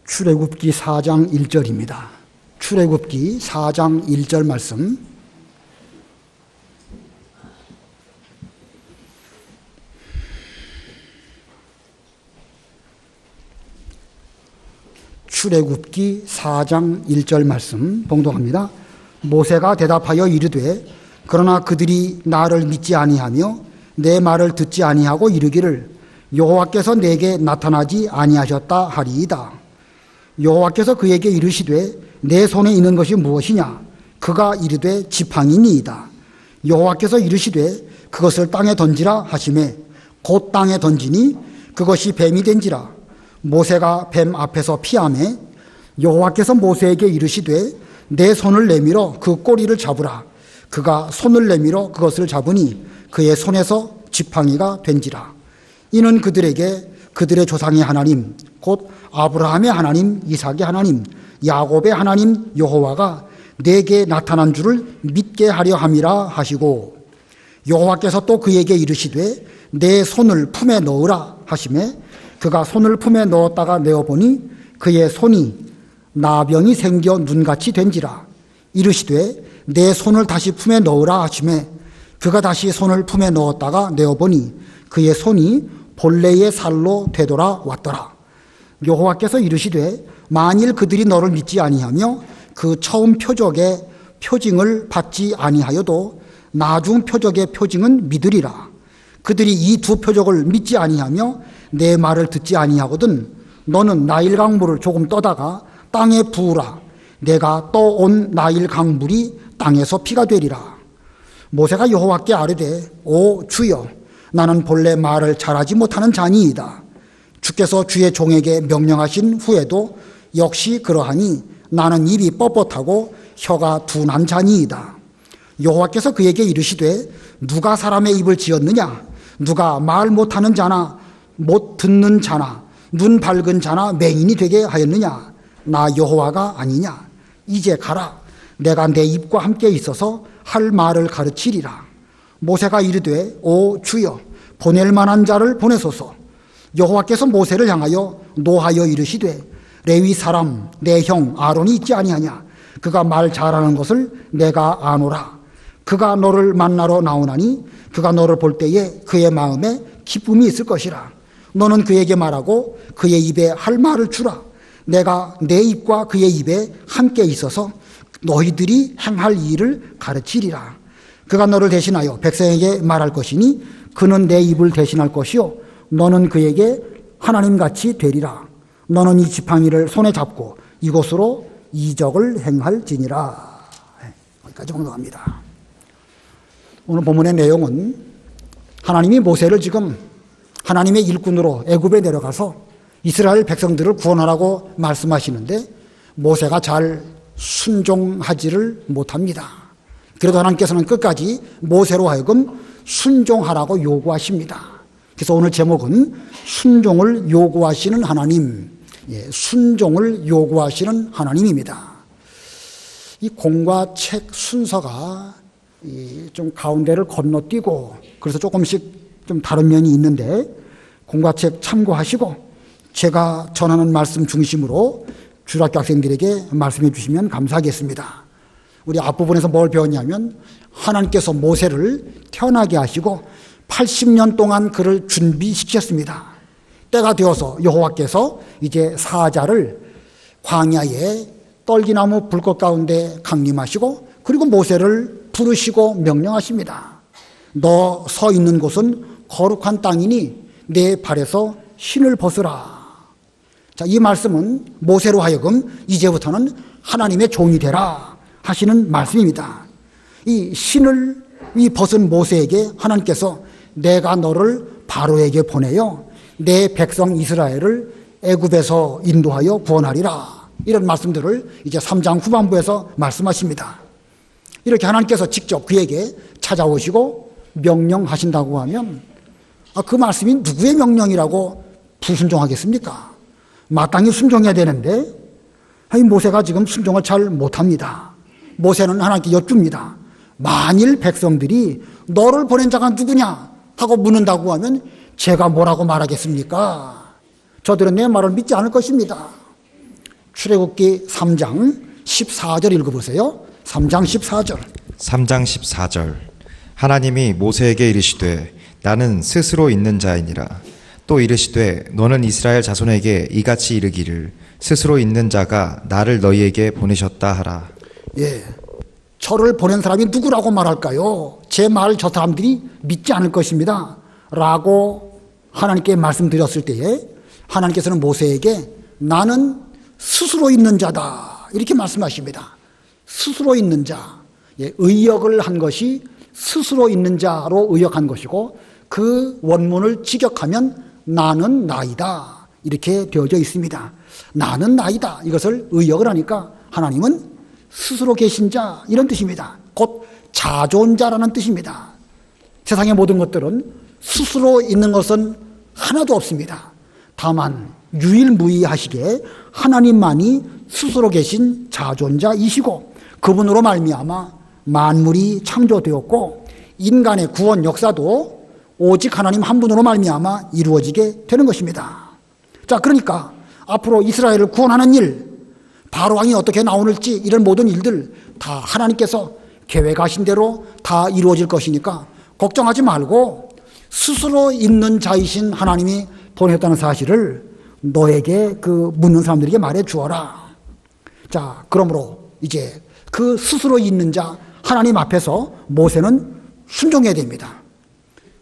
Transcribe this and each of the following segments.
출애굽기 4장 1절입니다. 출애굽기 4장 1절 말씀. 출애굽기 4장 1절 말씀 봉독합니다. 모세가 대답하여 이르되 그러나 그들이 나를 믿지 아니하며 내 말을 듣지 아니하고 이르기를 여호와께서 내게 나타나지 아니하셨다 하리이다. 여호와께서 그에게 이르시되 내 손에 있는 것이 무엇이냐? 그가 이르되 지팡이니이다. 여호와께서 이르시되 그것을 땅에 던지라 하시매 곧 땅에 던지니 그것이 뱀이 된지라. 모세가 뱀 앞에서 피하매 여호와께서 모세에게 이르시되 내 손을 내밀어 그 꼬리를 잡으라. 그가 손을 내밀어 그것을 잡으니 그의 손에서 지팡이가 된지라. 이는 그들에게 그들의 조상의 하나님 곧 아브라함의 하나님, 이삭의 하나님, 야곱의 하나님 여호와가 내게 나타난 줄을 믿게 하려 함이라 하시고, 여호와께서 또 그에게 이르시되 내 손을 품에 넣으라 하시매 그가 손을 품에 넣었다가 내어보니 그의 손이 나병이 생겨 눈같이 된지라. 이르시되 내 손을 다시 품에 넣으라 하시매 그가 다시 손을 품에 넣었다가 내어보니 그의 손이 본래의 살로 되돌아왔더라. 여호와께서 이르시되 만일 그들이 너를 믿지 아니하며 그 처음 표적의 표징을 받지 아니하여도 나중 표적의 표징은 믿으리라. 그들이 이 두 표적을 믿지 아니하며 내 말을 듣지 아니하거든 너는 나일 강물을 조금 떠다가 땅에 부으라. 내가 떠온 나일 강물이 땅에서 피가 되리라. 모세가 여호와께 아뢰되 오 주여, 나는 본래 말을 잘하지 못하는 자니이다. 주께서 주의 종에게 명령하신 후에도 역시 그러하니 나는 입이 뻣뻣하고 혀가 둔한 자니이다. 여호와께서 그에게 이르시되 누가 사람의 입을 지었느냐? 누가 말 못하는 자나 못 듣는 자나 눈 밝은 자나 맹인이 되게 하였느냐? 나 여호와가 아니냐? 이제 가라. 내가 내 입과 함께 있어서 할 말을 가르치리라. 모세가 이르되 오 주여, 보낼 만한 자를 보내소서. 여호와께서 모세를 향하여 노하여 이르시되 레위 사람 내 형 아론이 있지 아니하냐? 그가 말 잘하는 것을 내가 아노라. 그가 너를 만나러 나오나니 그가 너를 볼 때에 그의 마음에 기쁨이 있을 것이라. 너는 그에게 말하고 그의 입에 할 말을 주라. 내가 내 입과 그의 입에 함께 있어서 너희들이 행할 일을 가르치리라. 그가 너를 대신하여 백성에게 말할 것이니 그는 내 입을 대신할 것이요 너는 그에게 하나님같이 되리라. 너는 이 지팡이를 손에 잡고 이곳으로 이적을 행할지니라. 여기까지 봉독합니다. 오늘 본문의 내용은 하나님이 모세를 지금 하나님의 일꾼으로 애굽에 내려가서 이스라엘 백성들을 구원하라고 말씀하시는데 모세가 잘 순종하지를 못합니다. 그래도 하나님께서는 끝까지 모세로 하여금 순종하라고 요구하십니다. 그래서 오늘 제목은 순종을 요구하시는 하나님, 순종을 요구하시는 하나님입니다. 이 공과 책 순서가 좀 가운데를 건너뛰고 그래서 조금씩 좀 다른 면이 있는데 공과 책 참고하시고 제가 전하는 말씀 중심으로 주일학교 학생들에게 말씀해 주시면 감사하겠습니다. 우리 앞부분에서 뭘 배웠냐면 하나님께서 모세를 태어나게 하시고 80년 동안 그를 준비시켰습니다. 때가 되어서 여호와께서 이제 사자를 광야에 떨기나무 불꽃 가운데 강림하시고 그리고 모세를 부르시고 명령하십니다. 너 서 있는 곳은 거룩한 땅이니 내 발에서 신을 벗으라. 자, 이 말씀은 모세로 하여금 이제부터는 하나님의 종이 되라 하시는 말씀입니다. 이 신을 벗은 모세에게 하나님께서 내가 너를 바로에게 보내어 내 백성 이스라엘을 애굽에서 인도하여 구원하리라. 이런 말씀들을 이제 3장 후반부에서 말씀하십니다. 이렇게 하나님께서 직접 그에게 찾아오시고 명령하신다고 하면 그 말씀이 누구의 명령이라고 불순종하겠습니까? 마땅히 순종해야 되는데 모세가 지금 순종을 잘 못합니다. 모세는 하나님께 여쭙니다. 만일 백성들이 너를 보낸 자가 누구냐 하고 묻는다고 하면 제가 뭐라고 말하겠습니까? 저들은 내 말을 믿지 않을 것입니다. 출애굽기 3장 14절 읽어보세요. 3장 14절. 3장 14절. 하나님이 모세에게 이르시되 나는 스스로 있는 자이니라. 또 이르시되 너는 이스라엘 자손에게 이같이 이르기를 스스로 있는 자가 나를 너희에게 보내셨다 하라. 예, 저를 보낸 사람이 누구라고 말할까요? 제 말 저 사람들이 믿지 않을 것입니다 라고 하나님께 말씀드렸을 때에 하나님께서는 모세에게 나는 스스로 있는 자다 이렇게 말씀하십니다. 스스로 있는 자, 예, 의역을 한 것이 스스로 있는 자로 의역한 것이고 그 원문을 직역하면 나는 나이다 이렇게 되어져 있습니다. 나는 나이다 이것을 의역을 하니까 하나님은 스스로 계신 자 이런 뜻입니다. 곧 자존자라는 뜻입니다. 세상의 모든 것들은 스스로 있는 것은 하나도 없습니다. 다만 유일무이하시게 하나님만이 스스로 계신 자존자이시고 그분으로 말미암아 만물이 창조되었고 인간의 구원 역사도 오직 하나님 한 분으로 말미암아 이루어지게 되는 것입니다. 자, 그러니까 앞으로 이스라엘을 구원하는 일, 바로왕이 어떻게 나오는지 이런 모든 일들 다 하나님께서 계획하신 대로 다 이루어질 것이니까 걱정하지 말고 스스로 있는 자이신 하나님이 보냈다는 사실을 너에게 그 묻는 사람들에게 말해 주어라. 자, 그러므로 이제 그 스스로 있는 자 하나님 앞에서 모세는 순종해야 됩니다.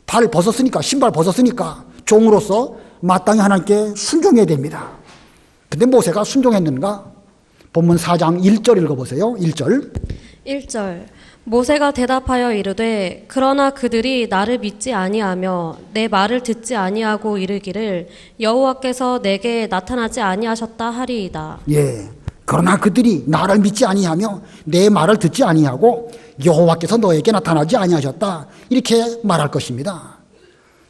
발 벗었으니까, 신발 벗었으니까 종으로서 마땅히 하나님께 순종해야 됩니다. 근데 모세가 순종했는가? 본문 4장 1절 읽어보세요. 1절. 1절. 모세가 대답하여 이르되 그러나 그들이 나를 믿지 아니하며 내 말을 듣지 아니하고 이르기를 여호와께서 내게 나타나지 아니하셨다 하리이다. 예. 그러나 그들이 나를 믿지 아니하며 내 말을 듣지 아니하고 여호와께서 너에게 나타나지 아니하셨다 이렇게 말할 것입니다.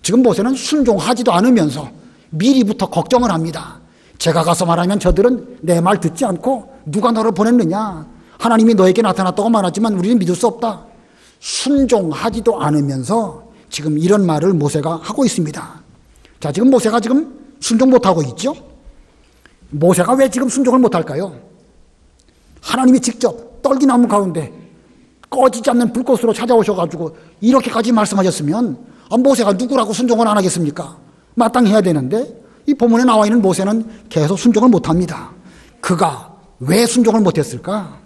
지금 모세는 순종하지도 않으면서 미리부터 걱정을 합니다. 제가 가서 말하면 저들은 내 말 듣지 않고 누가 너를 보냈느냐, 하나님이 너에게 나타났다고 말하지만 우리는 믿을 수 없다. 순종하지도 않으면서 지금 이런 말을 모세가 하고 있습니다. 자, 지금 모세가 지금 순종 못하고 있죠. 모세가 왜 지금 순종을 못할까요? 하나님이 직접 떨기나무 가운데 꺼지지 않는 불꽃으로 찾아오셔가지고 이렇게까지 말씀하셨으면 모세가 누구라고 순종을 안 하겠습니까? 마땅히 해야 되는데 이 본문에 나와 있는 모세는 계속 순종을 못합니다. 그가 왜 순종을 못했을까?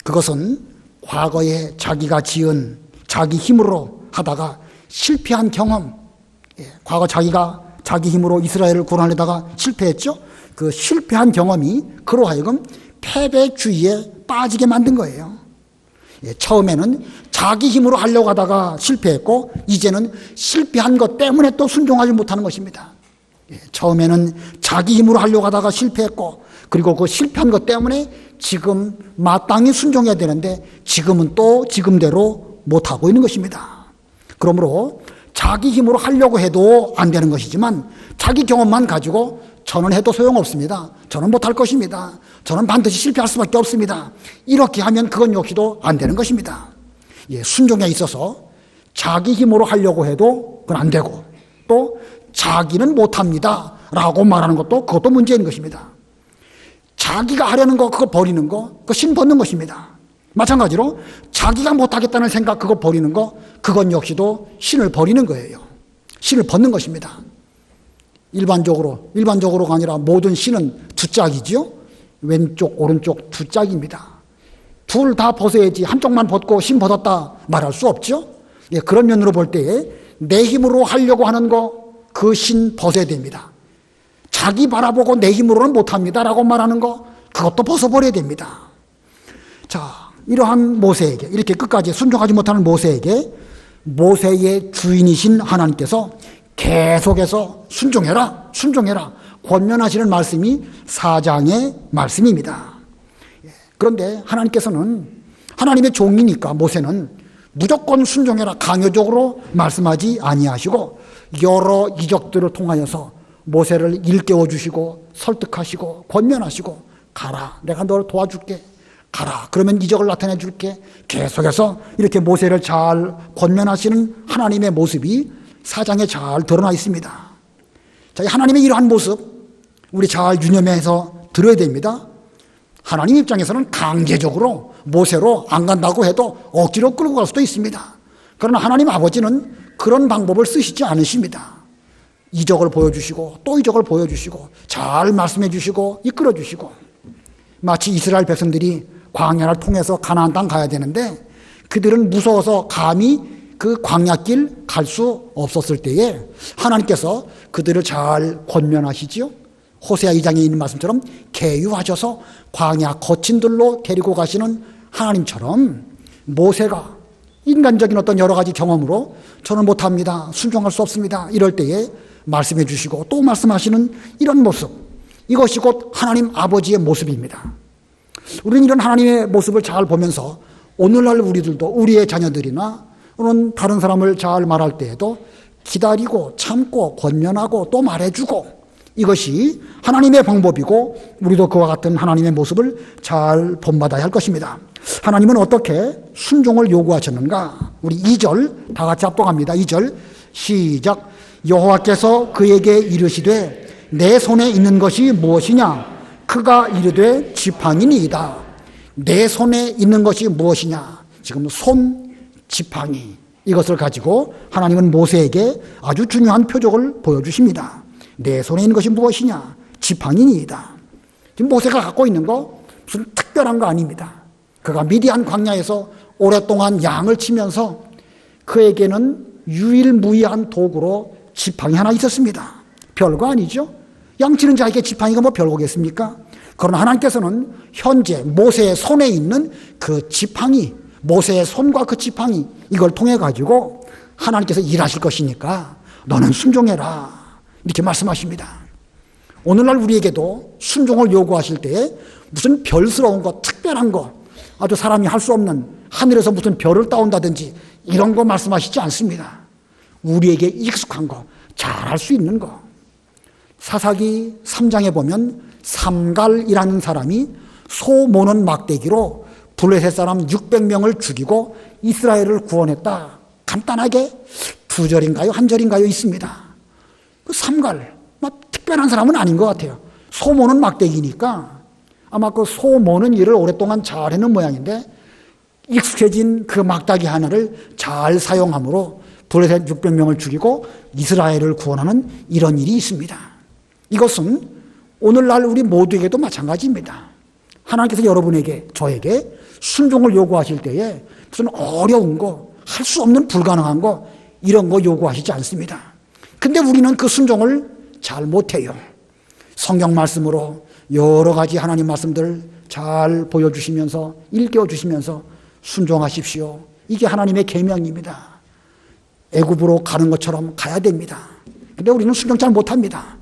그것은 과거에 자기가 지은 자기 힘으로 하다가 실패한 경험, 과거 자기가 자기 힘으로 이스라엘을 구원하려다가 실패했죠. 그 실패한 경험이 그로 하여금 패배주의에 빠지게 만든 거예요. 처음에는 자기 힘으로 하려고 하다가 실패했고 이제는 실패한 것 때문에 또 순종하지 못하는 것입니다. 처음에는 자기 힘으로 하려고 하다가 실패했고 그리고 그 실패한 것 때문에 지금 마땅히 순종해야 되는데 지금은 또 지금대로 못하고 있는 것입니다. 그러므로 자기 힘으로 하려고 해도 안 되는 것이지만 자기 경험만 가지고 저는 해도 소용없습니다. 저는 못할 것입니다. 저는 반드시 실패할 수밖에 없습니다. 이렇게 하면 그건 역시도 안 되는 것입니다. 순종에 있어서 자기 힘으로 하려고 해도 그건 안 되고 또 자기는 못합니다 라고 말하는 것도 그것도 문제인 것입니다. 자기가 하려는 거 그거 버리는 거 그거 신 벗는 것입니다. 마찬가지로 자기가 못하겠다는 생각 그거 버리는 거 그건 역시도 신을 버리는 거예요. 신을 벗는 것입니다. 일반적으로가 아니라 모든 신은 두 짝이지요. 왼쪽 오른쪽 두 짝입니다. 둘 다 벗어야지 한쪽만 벗고 신 벗었다 말할 수 없죠. 그런 면으로 볼 때에 내 힘으로 하려고 하는 거 그 신 벗어야 됩니다. 자기 바라보고 내 힘으로는 못합니다 라고 말하는 거 그것도 벗어버려야 됩니다. 자, 이러한 모세에게 이렇게 끝까지 순종하지 못하는 모세에게 모세의 주인이신 하나님께서 계속해서 순종해라 권면하시는 말씀이 4장의 말씀입니다. 그런데 하나님께서는 하나님의 종이니까 모세는 무조건 순종해라 강요적으로 말씀하지 아니하시고 여러 이적들을 통하여서 모세를 일깨워 주시고 설득하시고 권면하시고 가라 내가 너를 도와줄게 가라 그러면 이적을 나타내 줄게 계속해서 이렇게 모세를 잘 권면하시는 하나님의 모습이 4장에 잘 드러나 있습니다. 자, 하나님의 이러한 모습 우리 잘 유념해서 들어야 됩니다. 하나님 입장에서는 강제적으로 모세로 안 간다고 해도 억지로 끌고 갈 수도 있습니다. 그러나 하나님 아버지는 그런 방법을 쓰시지 않으십니다. 이적을 보여주시고 또 이적을 보여주시고 잘 말씀해 주시고 이끌어 주시고, 마치 이스라엘 백성들이 광야를 통해서 가나안 땅 가야 되는데 그들은 무서워서 감히 그 광야길 갈 수 없었을 때에 하나님께서 그들을 잘 권면하시지요. 호세아 2장에 있는 말씀처럼 계유하셔서 광야 거친 들로 데리고 가시는 하나님처럼 모세가 인간적인 어떤 여러 가지 경험으로 저는 못합니다, 순종할 수 없습니다, 이럴 때에 말씀해 주시고 또 말씀하시는 이런 모습, 이것이 곧 하나님 아버지의 모습입니다. 우리는 이런 하나님의 모습을 잘 보면서 오늘날 우리들도 우리의 자녀들이나 또는 다른 사람을 잘 말할 때에도 기다리고 참고 권면하고 또 말해주고, 이것이 하나님의 방법이고 우리도 그와 같은 하나님의 모습을 잘 본받아야 할 것입니다. 하나님은 어떻게 순종을 요구하셨는가? 우리 2절 다 같이 합독합니다. 2절 시작. 여호와께서 그에게 이르시되 내 손에 있는 것이 무엇이냐? 그가 이르되 지팡이니이다. 내 손에 있는 것이 무엇이냐? 지금 손, 지팡이, 이것을 가지고 하나님은 모세에게 아주 중요한 표적을 보여주십니다. 내 손에 있는 것이 무엇이냐? 지팡이니이다. 지금 모세가 갖고 있는 거 무슨 특별한 거 아닙니다. 그가 미디안 광야에서 오랫동안 양을 치면서 그에게는 유일무이한 도구로 지팡이 하나 있었습니다. 별거 아니죠. 양치는 자에게 지팡이가 뭐 별거겠습니까? 그러나 하나님께서는 현재 모세의 손에 있는 그 지팡이, 모세의 손과 그 지팡이, 이걸 통해 가지고 하나님께서 일하실 것이니까 너는 순종해라, 이렇게 말씀하십니다. 오늘날 우리에게도 순종을 요구하실 때에 무슨 별스러운 것, 특별한 것, 아주 사람이 할 수 없는 하늘에서 무슨 별을 따온다든지 이런 거 말씀하시지 않습니다. 우리에게 익숙한 거, 잘할 수 있는 거. 사사기 3장에 보면 삼갈이라는 사람이 소 모는 막대기로 블레셋 사람 600명을 죽이고 이스라엘을 구원했다. 간단하게 2절인가요? 1절인가요? 있습니다. 그 삼갈, 특별한 사람은 아닌 것 같아요. 소 모는 막대기니까 아마 그 소 모는 일을 오랫동안 잘 해놓은 모양인데 익숙해진 그 막대기 하나를 잘 사용함으로 블레셋 600명을 죽이고 이스라엘을 구원하는 이런 일이 있습니다. 이것은 오늘날 우리 모두에게도 마찬가지입니다. 하나님께서 여러분에게, 저에게 순종을 요구하실 때에 무슨 어려운 거, 할 수 없는 불가능한 거, 이런 거 요구하시지 않습니다. 근데 우리는 그 순종을 잘 못해요. 성경 말씀으로 여러 가지 하나님 말씀들 잘 보여주시면서 일깨워주시면서 순종하십시오. 이게 하나님의 계명입니다. 애굽으로 가는 것처럼 가야 됩니다. 근데 우리는 순종 잘 못합니다.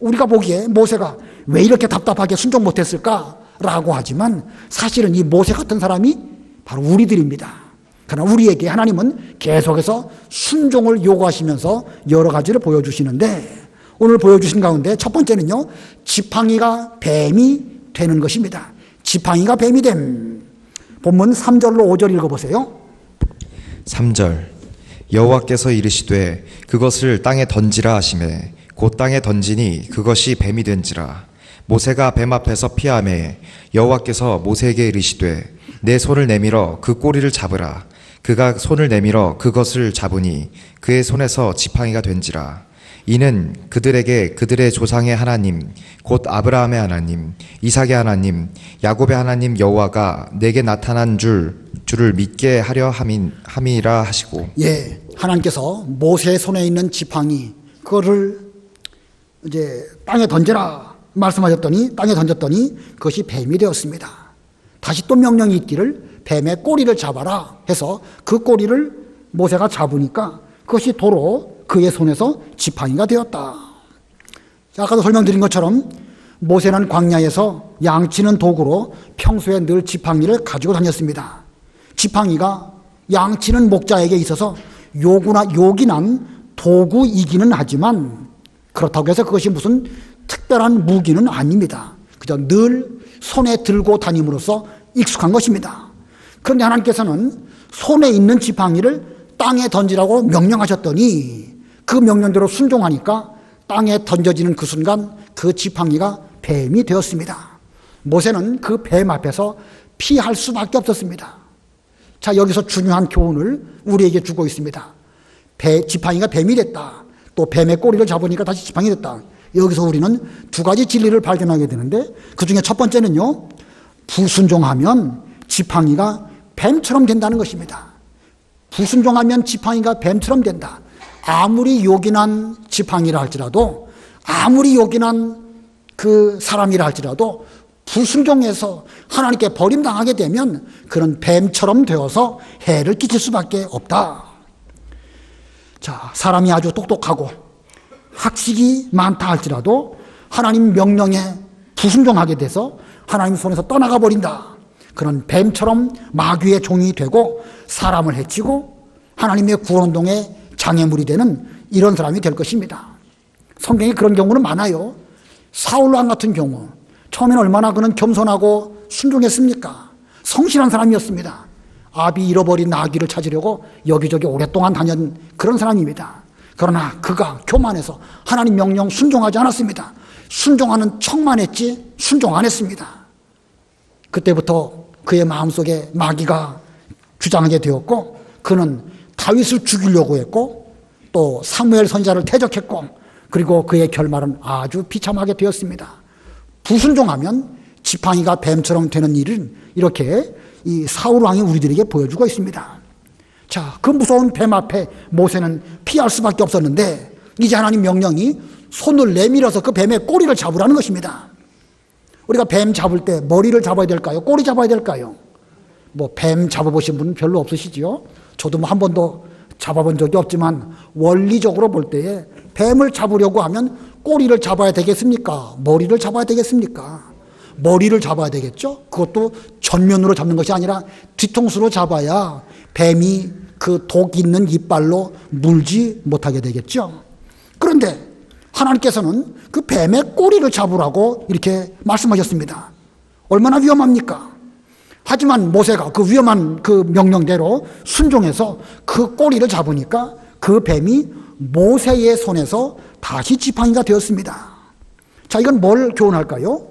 우리가 보기에 모세가 왜 이렇게 답답하게 순종 못했을까라고 하지만 사실은 이 모세 같은 사람이 바로 우리들입니다. 그러나 우리에게 하나님은 계속해서 순종을 요구하시면서 여러 가지를 보여주시는데, 오늘 보여주신 가운데 첫 번째는요, 지팡이가 뱀이 되는 것입니다. 지팡이가 뱀이 됨. 본문 3절로 5절 읽어보세요. 3절. 여호와께서 이르시되 그것을 땅에 던지라 하시매 곧 땅에 던지니 그것이 뱀이 된지라. 모세가 뱀 앞에서 피하매 여호와께서 모세에게 이르시되 내 손을 내밀어 그 꼬리를 잡으라. 그가 손을 내밀어 그것을 잡으니 그의 손에서 지팡이가 된지라. 이는 그들에게 그들의 조상의 하나님 곧 아브라함의 하나님, 이삭의 하나님, 야곱의 하나님 여호와가 내게 나타난 줄을 믿게 하려 함이라 하시고. 예, 하나님께서 모세의 손에 있는 지팡이, 그거를 이제 땅에 던져라 말씀하셨더니 땅에 던졌더니 그것이 뱀이 되었습니다. 다시 또 명령이 있기를 뱀의 꼬리를 잡아라 해서 그 꼬리를 모세가 잡으니까 그것이 도로 그의 손에서 지팡이가 되었다. 아까도 설명드린 것처럼 모세는 광야에서 양치는 도구로 평소에 늘 지팡이를 가지고 다녔습니다. 지팡이가 양치는 목자에게 있어서 요긴한 도구이기는 하지만 그렇다고 해서 그것이 무슨 특별한 무기는 아닙니다. 그저 늘 손에 들고 다님으로써 익숙한 것입니다. 그런데 하나님께서는 손에 있는 지팡이를 땅에 던지라고 명령하셨더니 그 명령대로 순종하니까 땅에 던져지는 그 순간 그 지팡이가 뱀이 되었습니다. 모세는 그 뱀 앞에서 피할 수밖에 없었습니다. 자, 여기서 중요한 교훈을 우리에게 주고 있습니다. 지팡이가 뱀이 됐다. 또 뱀의 꼬리를 잡으니까 다시 지팡이 됐다. 여기서 우리는 두 가지 진리를 발견하게 되는데, 그 중에 첫 번째는요, 불순종하면 지팡이가 뱀처럼 된다는 것입니다. 불순종하면 지팡이가 뱀처럼 된다. 아무리 요긴한 지팡이라 할지라도, 아무리 요긴한 그 사람이라 할지라도 불순종해서 하나님께 버림당하게 되면 그런 뱀처럼 되어서 해를 끼칠 수밖에 없다. 자, 사람이 아주 똑똑하고 학식이 많다 할지라도 하나님 명령에 불순종하게 돼서 하나님 손에서 떠나가 버린다. 그런 뱀처럼 마귀의 종이 되고 사람을 해치고 하나님의 구원운동의 장애물이 되는 이런 사람이 될 것입니다. 성경에 그런 경우는 많아요. 사울왕 같은 경우, 처음에는 얼마나 그는 겸손하고 순종했습니까? 성실한 사람이었습니다. 아비 잃어버린 나귀를 찾으려고 여기저기 오랫동안 다녔던 그런 사람입니다. 그러나 그가 교만해서 하나님 명령 순종하지 않았습니다. 순종하는 척만 했지 순종 안 했습니다. 그때부터 그의 마음속에 마귀가 주장하게 되었고, 그는 다윗을 죽이려고 했고, 또 사무엘 선지자를 대적했고, 그리고 그의 결말은 아주 비참하게 되었습니다. 불순종하면 지팡이가 뱀처럼 되는 일은 이렇게 이 사울 왕이 우리들에게 보여주고 있습니다. 자, 그 무서운 뱀 앞에 모세는 피할 수밖에 없었는데, 이제 하나님 명령이 손을 내밀어서 그 뱀의 꼬리를 잡으라는 것입니다. 우리가 뱀 잡을 때 머리를 잡아야 될까요? 꼬리 잡아야 될까요? 뭐 뱀 잡아보신 분은 별로 없으시지요? 저도 뭐 한 번도 잡아본 적이 없지만 원리적으로 볼 때에 뱀을 잡으려고 하면 꼬리를 잡아야 되겠습니까? 머리를 잡아야 되겠습니까? 머리를 잡아야 되겠죠? 그것도 전면으로 잡는 것이 아니라 뒤통수로 잡아야 뱀이 그 독 있는 이빨로 물지 못하게 되겠죠? 그런데 하나님께서는 그 뱀의 꼬리를 잡으라고 이렇게 말씀하셨습니다. 얼마나 위험합니까? 하지만 모세가 그 위험한 그 명령대로 순종해서 그 꼬리를 잡으니까 그 뱀이 모세의 손에서 다시 지팡이가 되었습니다. 자, 이건 뭘 교훈할까요?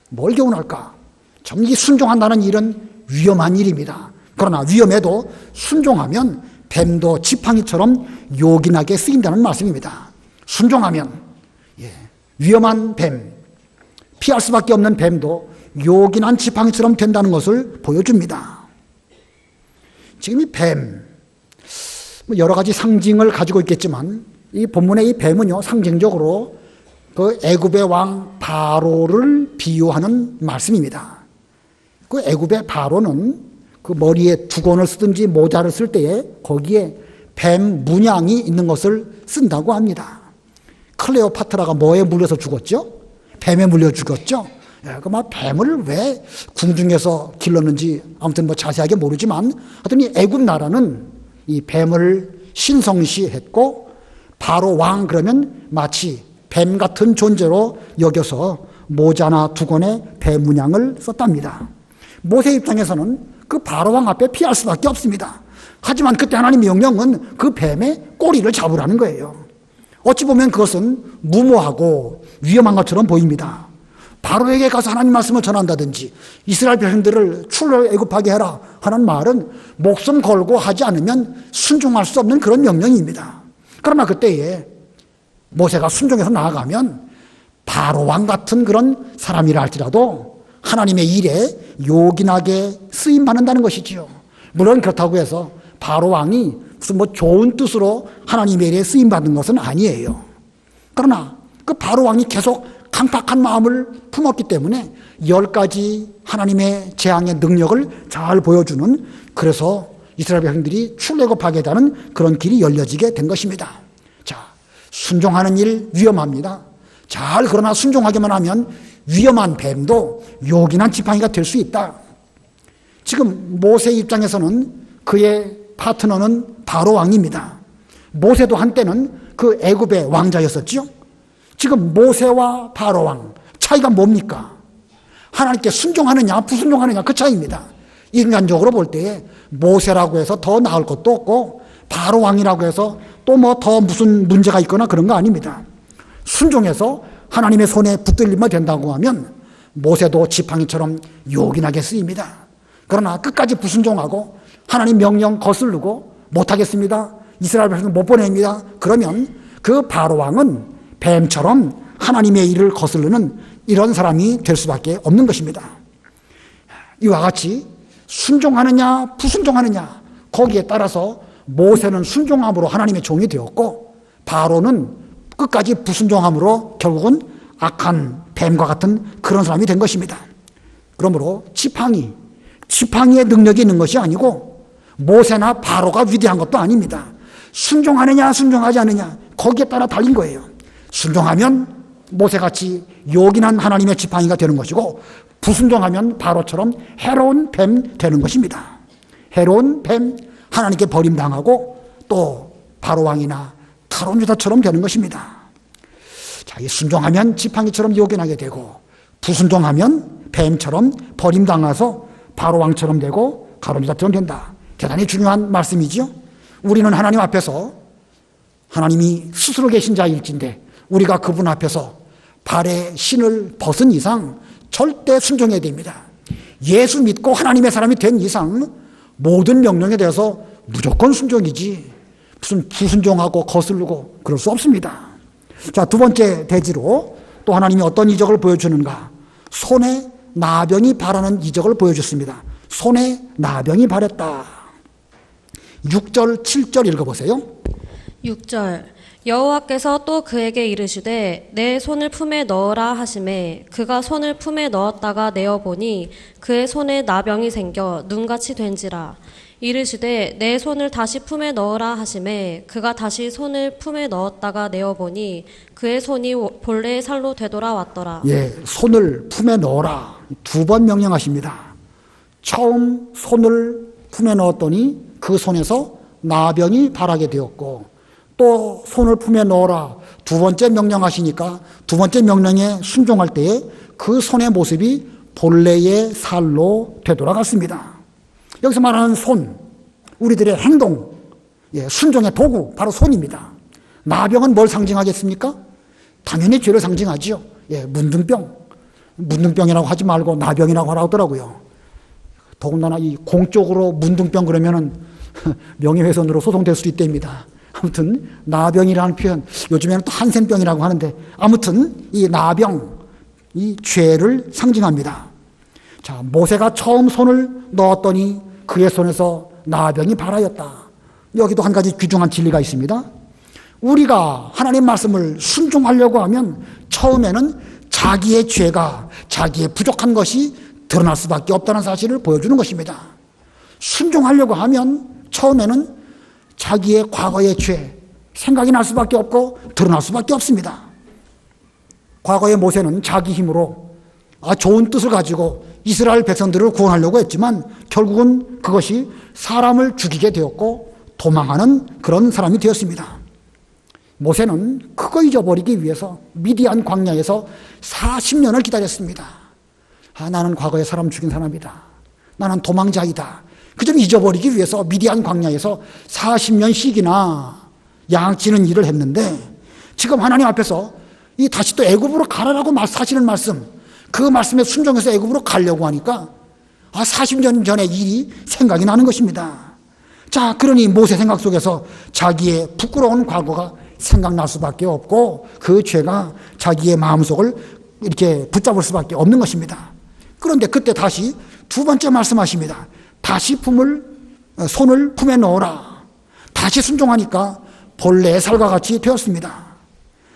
뭘 교훈할까? 참, 이 순종한다는 일은 위험한 일입니다. 그러나 위험해도 순종하면 뱀도 지팡이처럼 요긴하게 쓰인다는 말씀입니다. 순종하면 위험한 뱀, 피할 수밖에 없는 뱀도 요긴한 지팡이처럼 된다는 것을 보여줍니다. 지금 이 뱀, 여러 가지 상징을 가지고 있겠지만 이 본문의 이 뱀은요, 상징적으로 그 애굽의 왕 바로를 비유하는 말씀입니다. 그 애굽의 바로는 그 머리에 두건을 쓰든지 모자를 쓸 때에 거기에 뱀 문양이 있는 것을 쓴다고 합니다. 클레오파트라가 뭐에 물려서 죽었죠? 뱀에 물려 죽었죠? 그 뱀을 왜 궁중에서 길렀는지 아무튼 뭐 자세하게 모르지만 하여튼 이 애굽 나라는 이 뱀을 신성시했고 바로 왕 그러면 마치 뱀 같은 존재로 여겨서 모자나 두건에 뱀 문양을 썼답니다. 모세 입장에서는 그 바로 왕 앞에 피할 수밖에 없습니다. 하지만 그때 하나님의 명령은 그 뱀의 꼬리를 잡으라는 거예요. 어찌 보면 그것은 무모하고 위험한 것처럼 보입니다. 바로에게 가서 하나님 말씀을 전한다든지 이스라엘 백성들을 출애 애굽하게 해라 하는 말은 목숨 걸고 하지 않으면 순종할 수 없는 그런 명령입니다. 그러나 그때에 모세가 순종해서 나아가면 바로 왕 같은 그런 사람이라 할지라도 하나님의 일에 요긴하게 쓰임받는다는 것이지요. 물론 그렇다고 해서 바로 왕이 무슨 뭐 좋은 뜻으로 하나님의 일에 쓰임받는 것은 아니에요. 그러나 그 바로 왕이 계속 강팍한 마음을 품었기 때문에 10가지 하나님의 재앙의 능력을 잘 보여주는, 그래서 이스라엘 백성들이 출애굽하게 되는 그런 길이 열려지게 된 것입니다. 자, 순종하는 일 위험합니다. 잘 그러나 순종하기만 하면 위험한 뱀도 요긴한 지팡이가 될 수 있다. 지금 모세 입장에서는 그의 파트너는 바로 왕입니다. 모세도 한때는 그 애굽의 왕자였었죠. 지금 모세와 바로 왕 차이가 뭡니까? 하나님께 순종하느냐 불순종하느냐 그 차이입니다. 인간적으로 볼 때에 모세라고 해서 더 나을 것도 없고 바로 왕이라고 해서 또 뭐 더 무슨 문제가 있거나 그런 거 아닙니다. 순종해서 하나님의 손에 붙들리면 된다고 하면 모세도 지팡이처럼 요긴하게 쓰입니다. 그러나 끝까지 불순종하고 하나님 명령 거스르고 못하겠습니다. 이스라엘 백성을 못 보냅니다. 그러면 그 바로 왕은 뱀처럼 하나님의 일을 거스르는 이런 사람이 될 수밖에 없는 것입니다. 이와 같이 순종하느냐 불순종하느냐 거기에 따라서 모세는 순종함으로 하나님의 종이 되었고 바로는 끝까지 불순종함으로 결국은 악한 뱀과 같은 그런 사람이 된 것입니다. 그러므로 지팡이의 능력이 있는 것이 아니고 모세나 바로가 위대한 것도 아닙니다. 순종하느냐 순종하지 않느냐 거기에 따라 달린 거예요. 순종하면 모세같이 요긴한 하나님의 지팡이가 되는 것이고 불순종하면 바로처럼 해로운 뱀 되는 것입니다. 해로운 뱀, 하나님께 버림당하고 또 바로왕이나 타론 유다처럼 되는 것입니다. 자, 이 순종하면 지팡이처럼 요긴하게 되고 불순종하면 뱀처럼 버림당해서 바로왕처럼 되고 가론 유다처럼 된다. 대단히 중요한 말씀이지요. 우리는 하나님 앞에서 하나님이 스스로 계신 자일진데 우리가 그분 앞에서 발에 신을 벗은 이상 절대 순종해야 됩니다. 예수 믿고 하나님의 사람이 된 이상 모든 명령에 대해서 무조건 순종이지 무슨 불순종하고 거슬르고 그럴 수 없습니다. 자, 두 번째 대지로 또 하나님이 어떤 이적을 보여주는가? 손에 나병이 바라는 이적을 보여줬습니다. 손에 나병이 바랬다. 6절 7절 읽어보세요. 6절 여호와께서 또 그에게 이르시되 내 손을 품에 넣으라 하시매 그가 손을 품에 넣었다가 내어보니 그의 손에 나병이 생겨 눈같이 된지라. 이르시되 내 손을 다시 품에 넣으라 하시매 그가 다시 손을 품에 넣었다가 내어보니 그의 손이 본래의 살로 되돌아왔더라. 예, 손을 품에 넣어라. 두 번 명령하십니다. 처음 손을 품에 넣었더니 그 손에서 나병이 발하게 되었고 또 손을 품에 넣어라. 두 번째 명령하시니까 두 번째 명령에 순종할 때에 그 손의 모습이 본래의 살로 되돌아갔습니다. 여기서 말하는 손, 우리들의 행동, 순종의 도구, 바로 손입니다. 나병은 뭘 상징하겠습니까? 당연히 죄를 상징하지요. 문둥병이라고 하지 말고 나병이라고 하라고 하더라고요. 더군다나 이 공적으로 문둥병 그러면은 명예훼손으로 소송될 수도 있답니다. 아무튼 나병이라는 표현, 요즘에는 또 한센병이라고 하는데 아무튼 이 나병, 이 죄를 상징합니다. 자, 모세가 처음 손을 넣었더니 그의 손에서 나병이 발하였다. 여기도 한 가지 귀중한 진리가 있습니다. 우리가 하나님 말씀을 순종하려고 하면 처음에는 자기의 죄가, 자기의 부족한 것이 드러날 수밖에 없다는 사실을 보여주는 것입니다. 순종하려고 하면 처음에는 자기의 과거의 죄, 생각이 날 수밖에 없고 드러날 수밖에 없습니다. 과거의 모세는 자기 힘으로 좋은 뜻을 가지고 이스라엘 백성들을 구원하려고 했지만 결국은 그것이 사람을 죽이게 되었고 도망하는 그런 사람이 되었습니다. 모세는 그거 잊어버리기 위해서 미디안 광야에서 40년을 기다렸습니다. 나는 과거에 사람 죽인 사람이다. 나는 도망자이다. 그 점 잊어버리기 위해서 미디안 광야에서 40년씩이나 양치는 일을 했는데 지금 하나님 앞에서 이 다시 또 애굽으로 가라라고 하시는 말씀, 그 말씀에 순종해서 애굽으로 가려고 하니까 40년 전의 일이 생각이 나는 것입니다. 자, 그러니 모세 생각 속에서 자기의 부끄러운 과거가 생각날 수밖에 없고 그 죄가 자기의 마음속을 이렇게 붙잡을 수밖에 없는 것입니다. 그런데 그때 다시 두 번째 말씀하십니다. 다시 손을 품에 넣어라. 다시 순종하니까 본래의 살과 같이 되었습니다.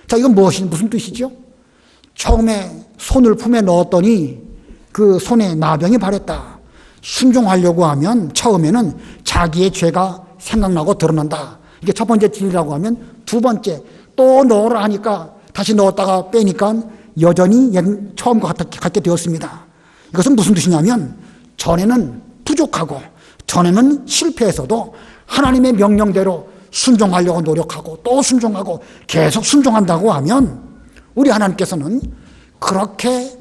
자, 이건 무슨 뜻이죠? 처음에 손을 품에 넣었더니 그 손에 나병이 발했다. 순종하려고 하면 처음에는 자기의 죄가 생각나고 드러난다. 이게 첫 번째 진리라고 하면 두 번째 또 넣으라 하니까 다시 넣었다가 빼니까 여전히 처음과 같게 되었습니다. 이것은 무슨 뜻이냐면 전에는 부족하고 전에는 실패해서도 하나님의 명령대로 순종하려고 노력하고 또 순종하고 계속 순종한다고 하면 우리 하나님께서는 그렇게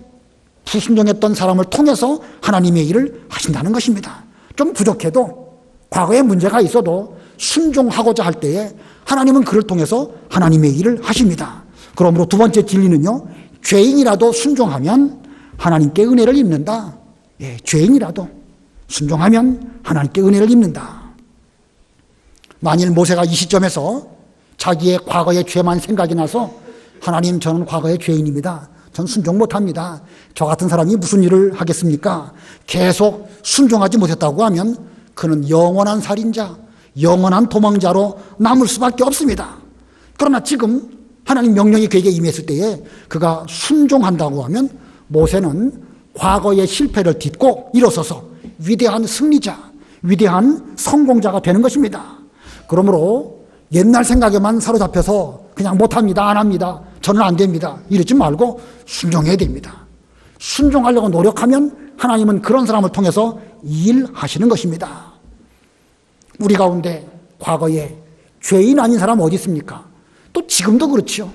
불순종했던 사람을 통해서 하나님의 일을 하신다는 것입니다. 좀 부족해도 과거에 문제가 있어도 순종하고자 할 때에 하나님은 그를 통해서 하나님의 일을 하십니다. 그러므로 두 번째 진리는요, 죄인이라도 순종하면 하나님께 은혜를 입는다. 예, 죄인이라도 순종하면 하나님께 은혜를 입는다. 만일 모세가 이 시점에서 자기의 과거의 죄만 생각이 나서 하나님, 저는 과거의 죄인입니다. 전 순종 못합니다. 저 같은 사람이 무슨 일을 하겠습니까? 계속 순종하지 못했다고 하면 그는 영원한 살인자, 영원한 도망자로 남을 수밖에 없습니다. 그러나 지금 하나님 명령이 그에게 임했을 때에 그가 순종한다고 하면 모세는 과거의 실패를 딛고 일어서서 위대한 승리자, 위대한 성공자가 되는 것입니다. 그러므로 옛날 생각에만 사로잡혀서 그냥 못합니다, 안 합니다, 저는 안 됩니다, 이러지 말고 순종해야 됩니다. 순종하려고 노력하면 하나님은 그런 사람을 통해서 일하시는 것입니다. 우리 가운데 과거에 죄인 아닌 사람 어디 있습니까? 또 지금도 그렇지요.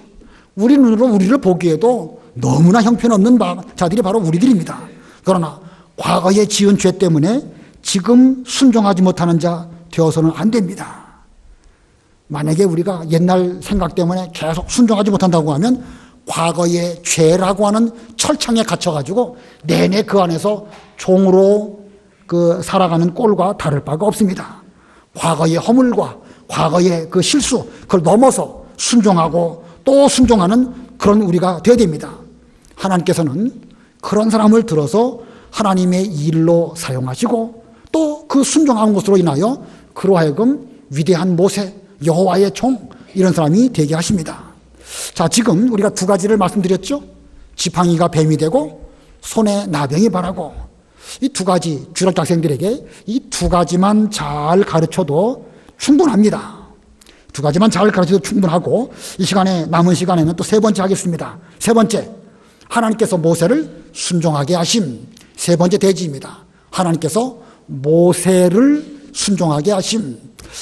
우리 눈으로 우리를 보기에도 너무나 형편없는 자들이 바로 우리들입니다. 그러나 과거에 지은 죄 때문에 지금 순종하지 못하는 자 되어서는 안 됩니다. 만약에 우리가 옛날 생각 때문에 계속 순종하지 못한다고 하면 과거의 죄라고 하는 철창에 갇혀가지고 내내 그 안에서 종으로 살아가는 꼴과 다를 바가 없습니다. 과거의 허물과 과거의 그 실수, 그걸 넘어서 순종하고 또 순종하는 그런 우리가 되어야 됩니다. 하나님께서는 그런 사람을 들어서 하나님의 일로 사용하시고 또 그 순종하는 것으로 인하여 그로 하여금 위대한 모세, 여호와의 종, 이런 사람이 되게 하십니다. 자, 지금 우리가 두 가지를 말씀드렸죠. 지팡이가 뱀이 되고 손에 나병이 바라고, 이 두 가지 주력 학생들에게 이 두 가지만 잘 가르쳐도 충분합니다. 두 가지만 잘 가르쳐도 충분하고, 이 시간에 남은 시간에는 또 세 번째 하겠습니다. 세 번째, 하나님께서 모세를 순종하게 하심. 세 번째 대지입니다. 하나님께서 모세를 순종하게 하심.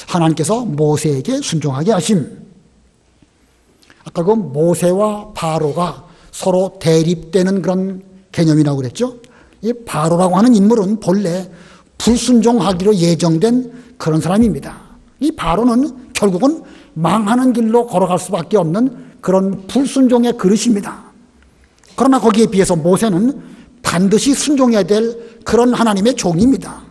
하나님께서 모세에게 순종하게 하심. 아까 그 모세와 바로가 서로 대립되는 그런 개념이라고 그랬죠. 이 바로라고 하는 인물은 본래 불순종하기로 예정된 그런 사람입니다. 이 바로는 결국은 망하는 길로 걸어갈 수밖에 없는 그런 불순종의 그릇입니다. 그러나 거기에 비해서 모세는 반드시 순종해야 될 그런 하나님의 종입니다.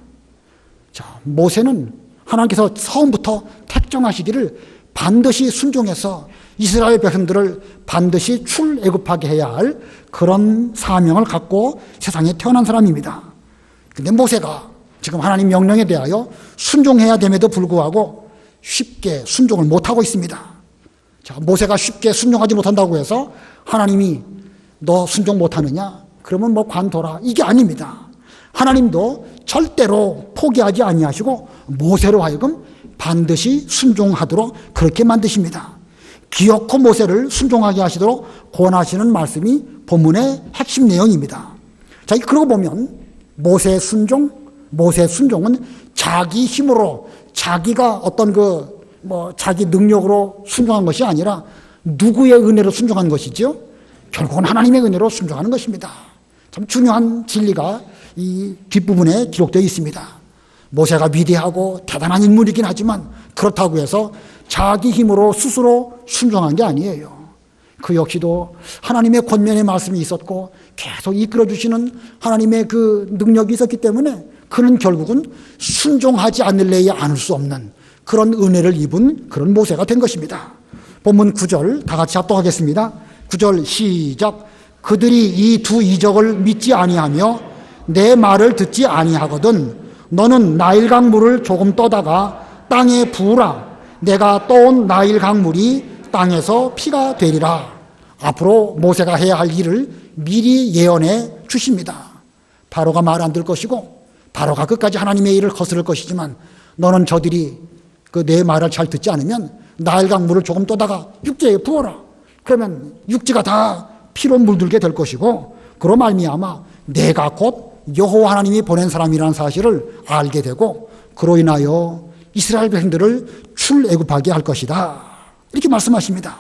자, 모세는 하나님께서 처음부터 택정하시기를 반드시 순종해서 이스라엘 백성들을 반드시 출애굽하게 해야 할 그런 사명을 갖고 세상에 태어난 사람입니다. 근데 모세가 지금 하나님 명령에 대하여 순종해야 됨에도 불구하고 쉽게 순종을 못하고 있습니다. 자, 모세가 쉽게 순종하지 못한다고 해서 하나님이 너 순종 못하느냐? 그러면 뭐 관둬라. 이게 아닙니다. 하나님도 절대로 포기하지 아니하시고 모세로 하여금 반드시 순종하도록 그렇게 만드십니다. 기어코 모세를 순종하게 하시도록 권하시는 말씀이 본문의 핵심 내용입니다. 자, 그러고 보면 모세의 순종은 자기 힘으로 자기가 어떤 자기 능력으로 순종한 것이 아니라 누구의 은혜로 순종한 것이죠? 결국은 하나님의 은혜로 순종하는 것입니다. 참 중요한 진리가 이 뒷부분에 기록되어 있습니다. 모세가 위대하고 대단한 인물이긴 하지만 그렇다고 해서 자기 힘으로 스스로 순종한 게 아니에요. 그 역시도 하나님의 권면의 말씀이 있었고 계속 이끌어주시는 하나님의 그 능력이 있었기 때문에 그는 결국은 순종하지 않을래야 않을 수 없는 그런 은혜를 입은 그런 모세가 된 것입니다. 본문 9절 다 같이 합독하겠습니다. 9절 시작. 그들이 이 두 이적을 믿지 아니하며 내 말을 듣지 아니하거든 너는 나일강 물을 조금 떠다가 땅에 부으라. 내가 떠온 나일강 물이 땅에서 피가 되리라. 앞으로 모세가 해야 할 일을 미리 예언해 주십니다. 바로가 말 안 들 것이고 바로가 끝까지 하나님의 일을 거스를 것이지만 너는 저들이 내 말을 잘 듣지 않으면 나일강 물을 조금 떠다가 육지에 부어라. 그러면 육지가 다 피로 물들게 될 것이고 그로 말미암아 내가 곧 여호와 하나님이 보낸 사람이라는 사실을 알게 되고 그로 인하여 이스라엘 백성들을 출애굽하게 할 것이다. 이렇게 말씀하십니다.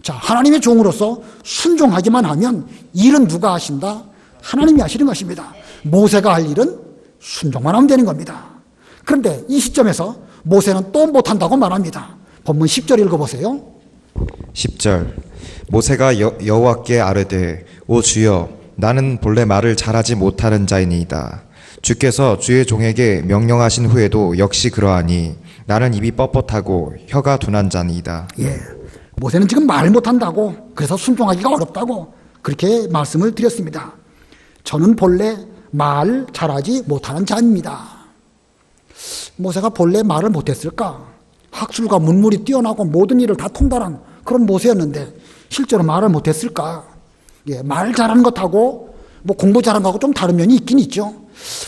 자, 하나님의 종으로서 순종하기만 하면 일은 누가 하신다? 하나님이 하시는 것입니다. 모세가 할 일은 순종만 하면 되는 겁니다. 그런데 이 시점에서 모세는 또 못한다고 말합니다. 본문 10절 읽어보세요. 10절 모세가 여호와께 아뢰되 오 주여 나는 본래 말을 잘하지 못하는 자이니이다. 주께서 주의 종에게 명령하신 후에도 역시 그러하니 나는 입이 뻣뻣하고 혀가 둔한 자니이다. 예, 모세는 지금 말 못한다고, 그래서 순종하기가 어렵다고 그렇게 말씀을 드렸습니다. 저는 본래 말 잘하지 못하는 자입니다. 모세가 본래 말을 못했을까? 학술과 문물이 뛰어나고 모든 일을 다 통달한 그런 모세였는데 실제로 말을 못했을까? 예, 말 잘하는 것하고 뭐 공부 잘하는 것하고 좀 다른 면이 있긴 있죠.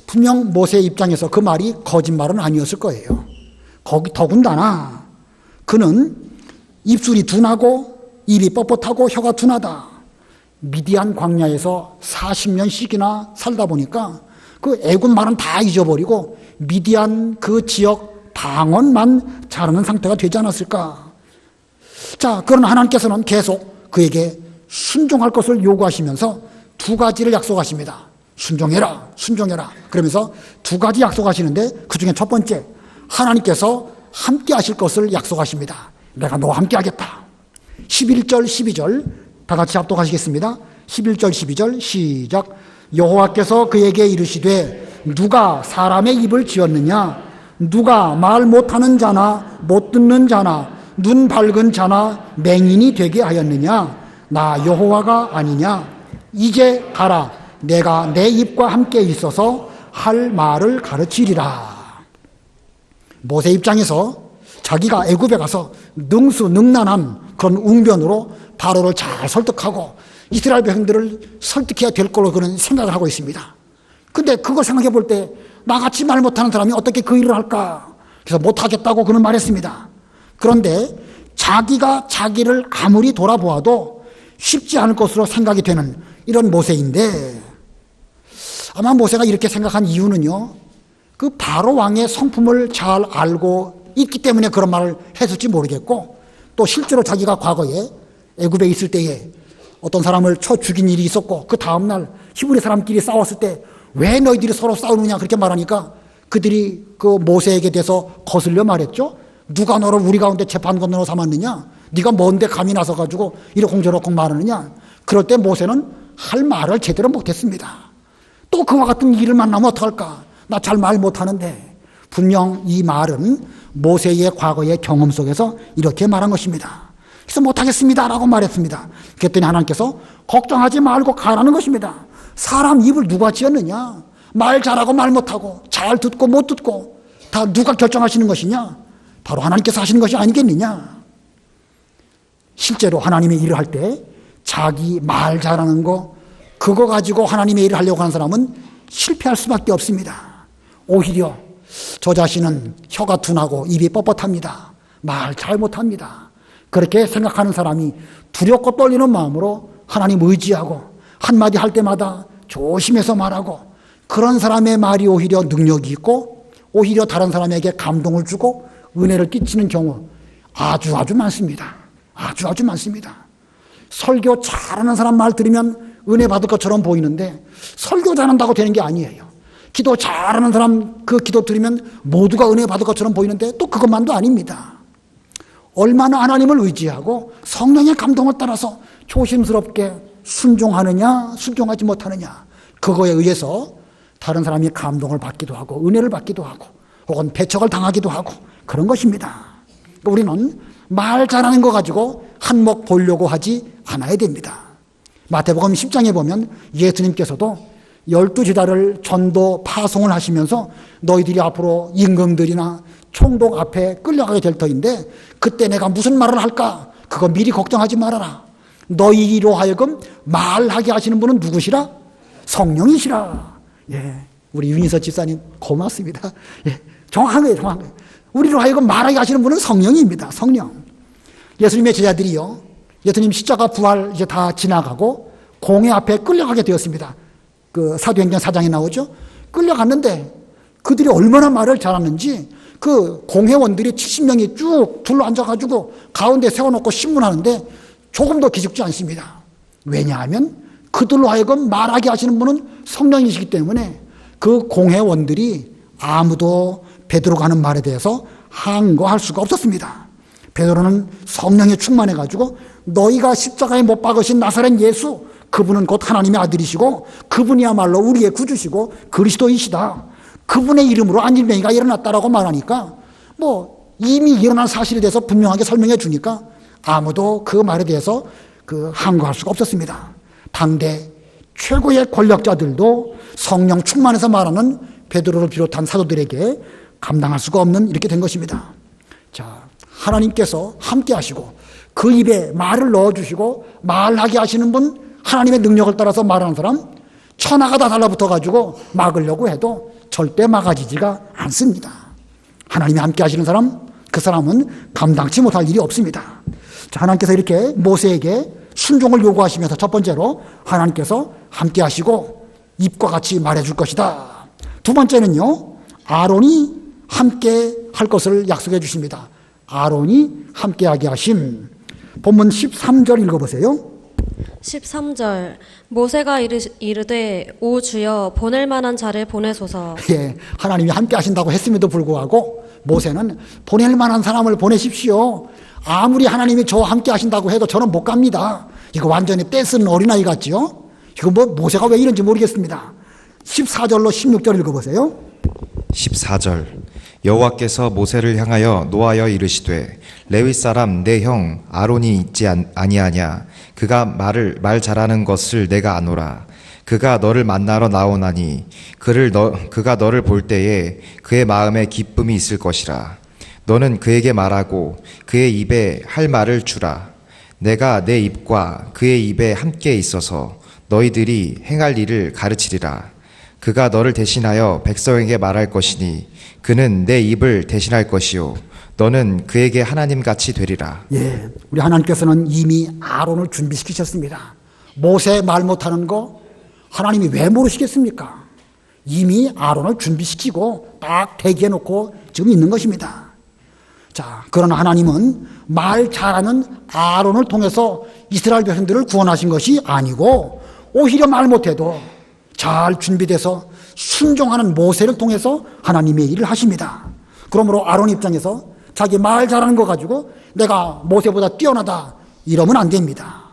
분명 모세의 입장에서 그 말이 거짓말은 아니었을 거예요. 더군다나 그는 입술이 둔하고 입이 뻣뻣하고 혀가 둔하다. 미디안 광야에서 40년씩이나 살다 보니까 그 애굽 말은 다 잊어버리고 미디안 그 지역 방언만 잘하는 상태가 되지 않았을까. 자, 그러나 하나님께서는 계속 그에게 순종할 것을 요구하시면서 두 가지를 약속하십니다. 순종해라, 순종해라. 그러면서 두 가지 약속하시는데 그 중에 첫 번째, 하나님께서 함께 하실 것을 약속하십니다. 내가 너와 함께 하겠다. 11절, 12절 다 같이 합독하시겠습니다. 11절, 12절 시작. 여호와께서 그에게 이르시되 누가 사람의 입을 지었느냐? 누가 말 못하는 자나 못 듣는 자나 눈 밝은 자나 맹인이 되게 하였느냐? 나 여호와가 아니냐? 이제 가라. 내가 내 입과 함께 있어서 할 말을 가르치리라. 모세 입장에서 자기가 애굽에 가서 능수능란한 그런 웅변으로 바로를 잘 설득하고 이스라엘 백성들을 설득해야 될 걸로 그런 생각을 하고 있습니다. 근데 그걸 생각해 볼 때 나같이 말 못하는 사람이 어떻게 그 일을 할까? 그래서 못하겠다고 그는 말했습니다. 그런데 자기가 자기를 아무리 돌아보아도 쉽지 않을 것으로 생각이 되는 이런 모세인데, 아마 모세가 이렇게 생각한 이유는요, 그 바로 왕의 성품을 잘 알고 있기 때문에 그런 말을 했을지 모르겠고, 또 실제로 자기가 과거에 애굽에 있을 때에 어떤 사람을 쳐 죽인 일이 있었고 그 다음날 히브리 사람끼리 싸웠을 때 왜 너희들이 서로 싸우느냐 그렇게 말하니까 그들이 그 모세에게 대해서 거슬려 말했죠. 누가 너를 우리 가운데 재판관으로 삼았느냐? 네가 뭔데 감히 나서가지고 이러쿵저러쿵 말하느냐? 그럴 때 모세는 할 말을 제대로 못했습니다. 또 그와 같은 일을 만나면 어떡할까? 나 잘 말 못하는데. 분명 이 말은 모세의 과거의 경험 속에서 이렇게 말한 것입니다. 그래서 못하겠습니다 라고 말했습니다. 그랬더니 하나님께서 걱정하지 말고 가라는 것입니다. 사람 입을 누가 지었느냐? 말 잘하고 말 못하고 잘 듣고 못 듣고 다 누가 결정하시는 것이냐? 바로 하나님께서 하시는 것이 아니겠느냐? 실제로 하나님의 일을 할 때 자기 말 잘하는 거 그거 가지고 하나님의 일을 하려고 하는 사람은 실패할 수밖에 없습니다. 오히려 저 자신은 혀가 둔하고 입이 뻣뻣합니다. 말 잘 못합니다. 그렇게 생각하는 사람이 두렵고 떨리는 마음으로 하나님 의지하고 한마디 할 때마다 조심해서 말하고 그런 사람의 말이 오히려 능력이 있고 오히려 다른 사람에게 감동을 주고 은혜를 끼치는 경우 아주 많습니다. 아주 많습니다. 설교 잘하는 사람 말 들으면 은혜 받을 것처럼 보이는데 설교 잘한다고 되는 게 아니에요. 기도 잘하는 사람 그 기도 들으면 모두가 은혜 받을 것처럼 보이는데 또 그것만도 아닙니다. 얼마나 하나님을 의지하고 성령의 감동을 따라서 조심스럽게 순종하느냐 순종하지 못하느냐 그거에 의해서 다른 사람이 감동을 받기도 하고 은혜를 받기도 하고 혹은 배척을 당하기도 하고 그런 것입니다. 우리는 말 잘하는 거 가지고 한몫 보려고 하지 않아야 됩니다. 마태복음 10장에 보면 예수님께서도 12제자를 전도 파송을 하시면서 너희들이 앞으로 임금들이나 총독 앞에 끌려가게 될 터인데 그때 내가 무슨 말을 할까? 그거 미리 걱정하지 말아라. 너희로 하여금 말하게 하시는 분은 누구시라? 성령이시라. 예, 우리 윤희서 집사님 고맙습니다. 예, 정확한 거예요. 우리로 하여금 말하게 하시는 분은 성령입니다. 성령. 예수님의 제자들이요, 예수님 십자가 부활 이제 다 지나가고 공회 앞에 끌려가게 되었습니다. 그 사도행전 4장에 나오죠. 끌려갔는데 그들이 얼마나 말을 잘하는지 그 공회원들이 70명이 쭉 둘러앉아가지고 가운데 세워놓고 신문하는데 조금도 기죽지 않습니다. 왜냐하면 그들로 하여금 말하게 하시는 분은 성령이시기 때문에 그 공회원들이 아무도 베드로가 하는 말에 대해서 항거할 수가 없었습니다. 베드로는 성령에 충만해가지고 너희가 십자가에 못 박으신 나사렛 예수, 그분은 곧 하나님의 아들이시고 그분이야말로 우리의 구주시고 그리스도이시다. 그분의 이름으로 안일병이가 일어났다라고 말하니까 뭐 이미 일어난 사실에 대해서 분명하게 설명해 주니까 아무도 그 말에 대해서 항거할 수가 없었습니다. 당대 최고의 권력자들도 성령 충만해서 말하는 베드로를 비롯한 사도들에게 감당할 수가 없는 이렇게 된 것입니다. 자, 하나님께서 함께 하시고 그 입에 말을 넣어주시고 말하게 하시는 분, 하나님의 능력을 따라서 말하는 사람, 천하가 다 달라붙어 가지고 막으려고 해도 절대 막아지지가 않습니다. 하나님이 함께 하시는 사람, 그 사람은 감당치 못할 일이 없습니다. 자, 하나님께서 이렇게 모세에게 순종을 요구하시면서 첫 번째로 하나님께서 함께 하시고 입과 같이 말해줄 것이다. 두 번째는요, 아론이 함께 할 것을 약속해 주십니다. 아론이 함께하게 하심. 본문 13절 읽어보세요. 13절 모세가 이르되 오 주여 보낼 만한 자를 보내소서. 예, 하나님이 함께 하신다고 했음에도 불구하고 모세는 보낼 만한 사람을 보내십시오. 아무리 하나님이 저와 함께 하신다고 해도 저는 못 갑니다. 이거 완전히 떼쓰는 어린아이 같지요? 이거 뭐 모세가 왜 이런지 모르겠습니다. 14절로 16절 읽어보세요. 14절 여호와께서 모세를 향하여 노하여 이르시되 레위 사람 내 형 아론이 있지 아니하냐. 그가 말 잘하는 것을 내가 아노라. 그가 너를 만나러 나오나니 그가 너를 볼 때에 그의 마음에 기쁨이 있을 것이라. 너는 그에게 말하고 그의 입에 할 말을 주라. 내가 내 입과 그의 입에 함께 있어서 너희들이 행할 일을 가르치리라. 그가 너를 대신하여 백성에게 말할 것이니 그는 내 입을 대신할 것이요 너는 그에게 하나님같이 되리라. 예, 우리 하나님께서는 이미 아론을 준비시키셨습니다. 모세 말 못하는 거 하나님이 왜 모르시겠습니까? 이미 아론을 준비시키고 딱 대기해놓고 지금 있는 것입니다. 자, 그러나 하나님은 말 잘하는 아론을 통해서 이스라엘 백성들을 구원하신 것이 아니고 오히려 말 못해도 잘 준비돼서 순종하는 모세를 통해서 하나님의 일을 하십니다. 그러므로 아론 입장에서 자기 말 잘하는 거 가지고 내가 모세보다 뛰어나다 이러면 안 됩니다.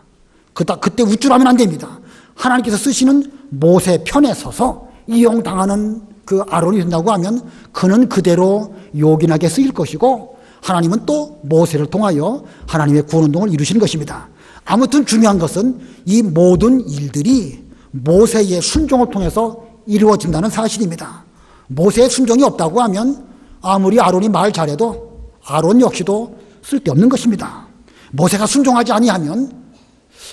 그때 우쭐하면 안 됩니다. 하나님께서 쓰시는 모세 편에 서서 이용당하는 그 아론이 된다고 하면 그는 그대로 요긴하게 쓰일 것이고 하나님은 또 모세를 통하여 하나님의 구원운동을 이루시는 것입니다. 아무튼 중요한 것은 이 모든 일들이 모세의 순종을 통해서 이루어진다는 사실입니다. 모세의 순종이 없다고 하면 아무리 아론이 말 잘해도 아론 역시도 쓸데없는 것입니다. 모세가 순종하지 아니하면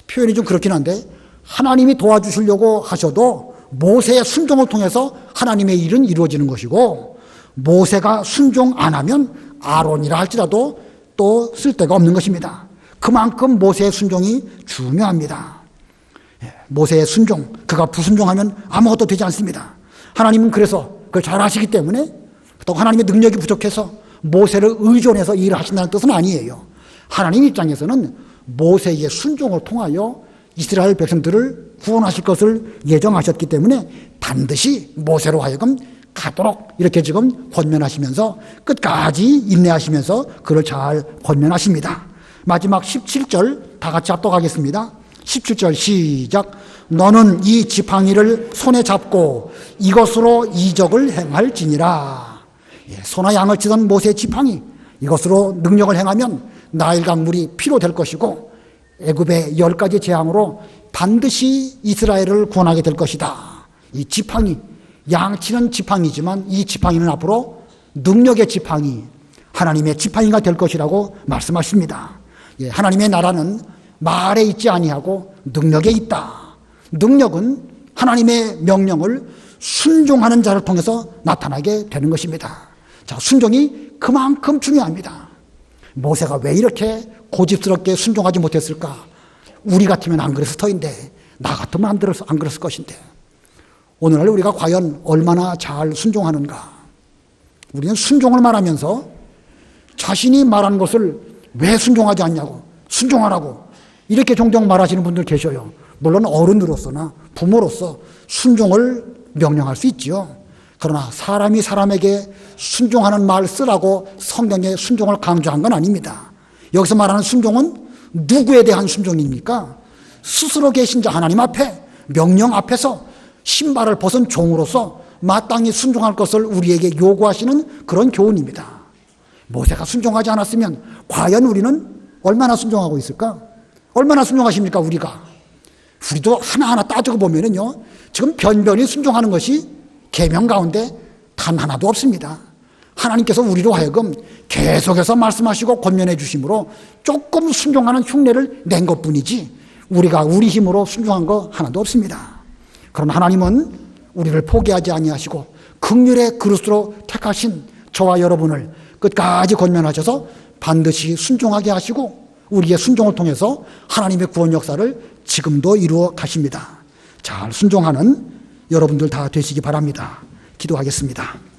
표현이 좀 그렇긴 한데 하나님이 도와주시려고 하셔도 모세의 순종을 통해서 하나님의 일은 이루어지는 것이고 모세가 순종 안 하면 아론이라 할지라도 또 쓸데가 없는 것입니다. 그만큼 모세의 순종이 중요합니다. 모세의 순종, 그가 불순종하면 아무것도 되지 않습니다. 하나님은 그래서 그걸 잘 아시기 때문에 또 하나님의 능력이 부족해서 모세를 의존해서 일을 하신다는 뜻은 아니에요. 하나님 입장에서는 모세의 순종을 통하여 이스라엘 백성들을 구원하실 것을 예정하셨기 때문에 반드시 모세로 하여금 가도록 이렇게 지금 권면하시면서 끝까지 인내하시면서 그를 잘 권면하십니다. 마지막 17절 다 같이 합독하겠습니다. 17절 시작. 너는 이 지팡이를 손에 잡고 이것으로 이적을 행할지니라. 소나 양을 치던 모세의 지팡이, 이것으로 능력을 행하면 나일 강물이 피로 될 것이고 애굽의 10가지 재앙으로 반드시 이스라엘을 구원하게 될 것이다. 이 지팡이, 양치는 지팡이지만 이 지팡이는 앞으로 능력의 지팡이, 하나님의 지팡이가 될 것이라고 말씀하십니다. 하나님의 나라는 말에 있지 아니하고 능력에 있다. 능력은 하나님의 명령을 순종하는 자를 통해서 나타나게 되는 것입니다. 자, 순종이 그만큼 중요합니다. 모세가 왜 이렇게 고집스럽게 순종하지 못했을까? 우리 같으면 안 그랬을 터인데, 나 같으면 안 그랬을 것인데. 오늘날 우리가 과연 얼마나 잘 순종하는가? 우리는 순종을 말하면서 자신이 말한 것을 왜 순종하지 않냐고, 순종하라고 이렇게 종종 말하시는 분들 계셔요. 물론 어른으로서나 부모로서 순종을 명령할 수 있지요. 그러나 사람이 사람에게 순종하는 말 쓰라고 성경에 순종을 강조한 건 아닙니다. 여기서 말하는 순종은 누구에 대한 순종입니까? 스스로 계신 자 하나님 앞에 명령 앞에서 신발을 벗은 종으로서 마땅히 순종할 것을 우리에게 요구하시는 그런 교훈입니다. 모세가 순종하지 않았으면 과연 우리는 얼마나 순종하고 있을까? 얼마나 순종하십니까, 우리가? 우리도 하나하나 따지고 보면은요, 지금 변변히 순종하는 것이 계명 가운데 단 하나도 없습니다. 하나님께서 우리로 하여금 계속해서 말씀하시고 권면해 주심으로 조금 순종하는 흉내를 낸 것뿐이지 우리가 우리 힘으로 순종한 거 하나도 없습니다. 그러나 하나님은 우리를 포기하지 아니하시고 긍휼의 그릇으로 택하신 저와 여러분을 끝까지 권면하셔서 반드시 순종하게 하시고 우리의 순종을 통해서 하나님의 구원 역사를 지금도 이루어 가십니다. 잘 순종하는 여러분들 다 되시기 바랍니다. 기도하겠습니다.